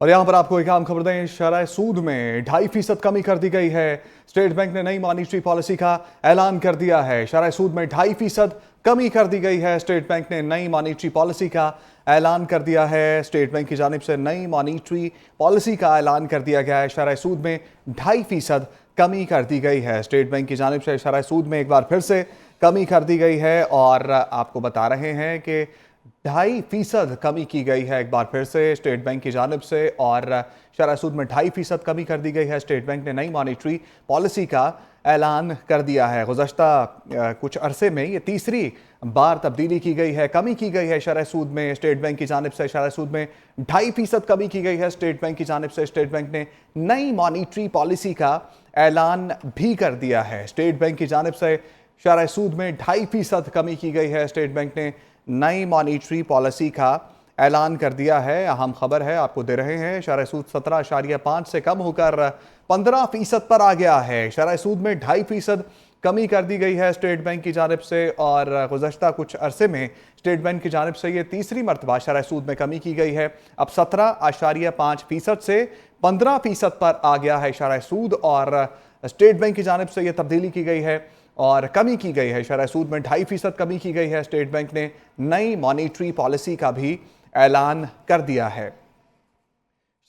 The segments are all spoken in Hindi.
और यहाँ पर आपको एक अहम खबर दें, शरह सूद में 2.5% कमी कर दी गई है। स्टेट बैंक ने नई मॉनेटरी पॉलिसी का ऐलान कर दिया है। शरह सूद में 2.5% कमी कर दी गई है। स्टेट बैंक ने नई मॉनेटरी पॉलिसी का ऐलान कर दिया है। स्टेट बैंक की जानिब से नई मॉनेटरी पॉलिसी का ऐलान कर दिया गया है। शरह सूद में 2.5% कमी कर दी गई है। स्टेट बैंक की जानिब से शरह सूद में एक बार फिर से कमी कर दी गई है और आपको बता रहे हैं कि 2.5% कमी की गई है एक बार फिर से स्टेट बैंक की जानिब से। और शरह सूद में 2.5% कमी कर दी गई है। स्टेट बैंक ने नई मॉनेटरी पॉलिसी का ऐलान कर दिया है। गुज़श्ता कुछ अरसे में ये तीसरी बार तब्दीली की गई है, कमी की गई है शरह सूद में। स्टेट बैंक की जानिब से शरह सूद में 2.5% कमी की गई है। स्टेट बैंक की जानिब से स्टेट बैंक ने नई मॉनेटरी पॉलिसी का ऐलान भी कर दिया है। स्टेट बैंक की जानिब से शरह सूद में 2.5% कमी की गई है। स्टेट बैंक ने नई मॉनेटरी पॉलिसी का ऐलान कर दिया है। अहम खबर है, आपको दे रहे हैं। शरह सूद 17.5 से कम होकर 15% पर आ गया है। शरह सूद में 2.5% कमी कर दी गई है स्टेट बैंक की जानिब से। और गुज़श्ता कुछ अरसे में स्टेट बैंक की जानिब से ये तीसरी मरतबा शरह सूद में कमी की गई है। अब 17.5% से 15% पर आ गया है शरह सूद। और स्टेट बैंक की जानिब से ये तब्दीली की गई है और कमी की गई है। शरह सूद में 2.5% कमी की गई है। स्टेट बैंक ने नई मॉनेटरी पॉलिसी का भी ऐलान कर दिया है।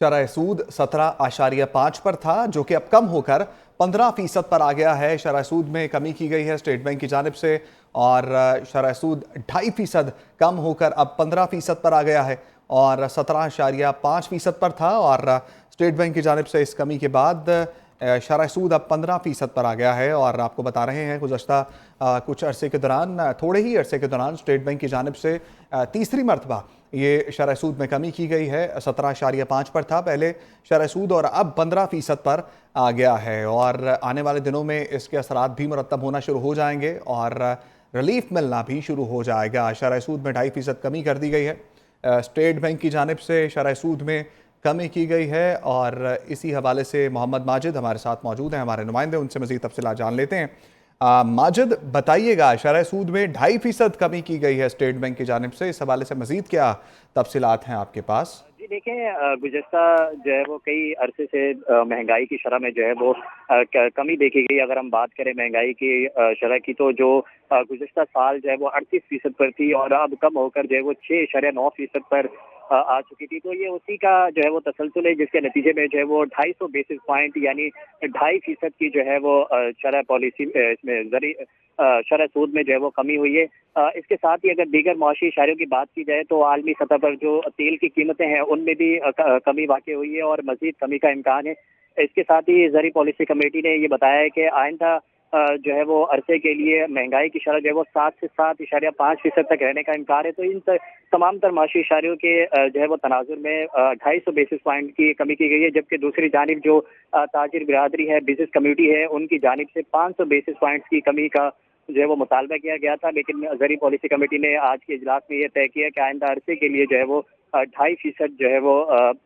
शरह सूद 17.5 पर था, जो कि अब कम होकर 15% पर आ गया है। शरह सूद में कमी की गई है स्टेट बैंक की जानिब से और शरह सूद 2.5% कम होकर अब 15% पर आ गया है और 17.5% पर था। और स्टेट बैंक की जानिब से इस कमी के बाद शरह सूद अब 15% पर आ गया है। और आपको बता रहे हैं गुज़श्ता कुछ अरसे के दौरान, थोड़े ही अरसे के दौरान स्टेट बैंक की जानिब से तीसरी मरतबा ये शरह सूद में कमी की गई है। 17.5 पर था पहले शरह सूद और अब 15% पर आ गया है। और आने वाले दिनों में इसके असरात भी मुरतब होना शुरू हो जाएंगे और रिलीफ मिलना भी शुरू हो जाएगा। शरह सूद में 2.5% कमी कर दी गई है। स्टेट बैंक की जानिब से शरह सूद में कमी की गई है। और इसी हवाले से मोहम्मद माजिद हमारे साथ मौजूद हैं, हमारे नुमाइंदे, उनसे मज़ीद तफसीलात जान लेते हैं। माजिद, बताइएगा, शरह सूद में 2.5% कमी की गई है स्टेट बैंक की जानिब से, इस हवाले से मज़ीद क्या तफसीलात हैं आपके पास? जी देखें, गुज़श्ता जो है वो कई अरसे से महंगाई की शरह में जो है वो कमी देखी गई। अगर हम बात करें महंगाई की शरह की, तो जो गुज़श्ता साल जो है वो 38% पर थी और अब कम होकर जो है वो 6.9% पर आ चुकी थी। तो ये उसी का जो है वो तसलसल है, जिसके नतीजे में जो है वो 250 बेसिस पॉइंट यानी 2.5% की जो है वो शरह पॉलिसी इसमें शरह सूद में जो है वो कमी हुई है। इसके साथ ही अगर दीगर मुआशी इशारों की बात की जाए तो आलमी सतह पर जो तेल की कीमतें हैं उनमें भी कमी वाक़ई हुई है और मज़ीद कमी का इम्कान है। इसके साथ ही ज़री पॉलिसी कमेटी ने ये बताया है कि आइंदा जो है वो अरसे के लिए महंगाई की शरह जो है वो 7 से 7.5% तक रहने का इम्कान है। तो इन तमाम तर माशी इशारों के जो है वो तनाजुर में 250 बेसिस पॉइंट की कमी की गई है। जबकि दूसरी जानिब जो ताजिर बिरादरी है, बिजनेस कम्युनिटी है, उनकी जानिब से 500 बेसिस पॉइंट्स की कमी का जो है वो मुतालबा किया गया था। लेकिन ज़री पॉलिसी कमेटी ने आज के इजलास में यह तय किया कि आइंदा अरसे के लिए जो है वो 2.5% जो है वो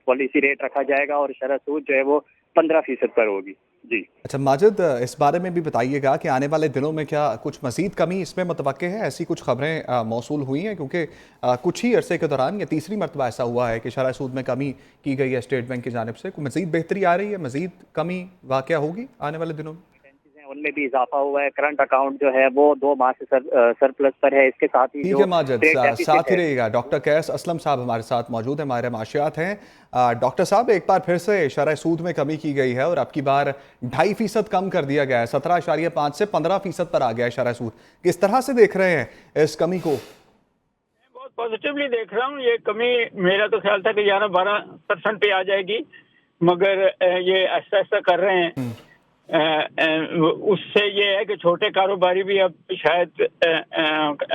पॉलिसी रेट रखा जाएगा और शरह सूद जो है वो 15% पर होगी। जी अच्छा माजिद, इस बारे में भी बताइएगा कि आने वाले दिनों में क्या कुछ मज़ीद कमी इसमें मुतवक्के है? ऐसी कुछ खबरें मौसूल हुई हैं, क्योंकि कुछ ही अरसे के दौरान ये तीसरी मरतबा ऐसा हुआ है कि शरह सूद में कमी की गई है स्टेट बैंक की जानिब से। कोई मज़ीद बेहतरी आ रही है, मज़ीद कमी वाक़या होगी आने वाले दिनों में? उनमें भी इजाफा हुआ है। करंट अकाउंट जो है वो 2 माह से सरप्लस पर है। इसके साथ ही ठीक जो है माजिद, ट्रेड साथ डेफिसिट ही है। रहिएगा। डॉक्टर कैस असलम साहब हमारे साथ मौजूद हैं, हमारे माशियात हैं। डॉक्टर साहब, एक बार फिर से शरह सूद में कमी की गई है और अब की बार 2.5% कम कर दिया गया है। 17.5 से 15% पर आ गया है शरह सूद। किस तरह से देख रहे हैं इस कमी को? बहुत पॉजिटिवली देख रहा हूँ। ये कमी, मेरा तो ख्याल था कि 11-12% पे आ जाएगी, मगर ये ऐसा ऐसा कर रहे हैं। उससे ये है कि छोटे कारोबारी भी अब शायद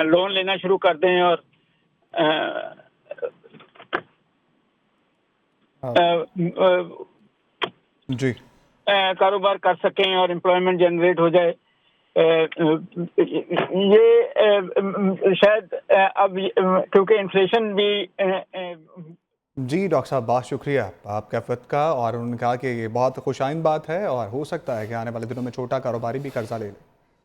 लोन लेना शुरू कर दें और जी कारोबार कर सकें और एम्प्लॉयमेंट जनरेट हो जाए। ये शायद अब क्योंकि इन्फ्लेशन भी जी डॉक्टर साहब, बहुत शुक्रिया आपका फ़त का। और उन्होंने कहा कि ये बहुत खुशाइन बात है और हो सकता है कि आने वाले दिनों में छोटा कारोबारी भी कर्जा ले ले।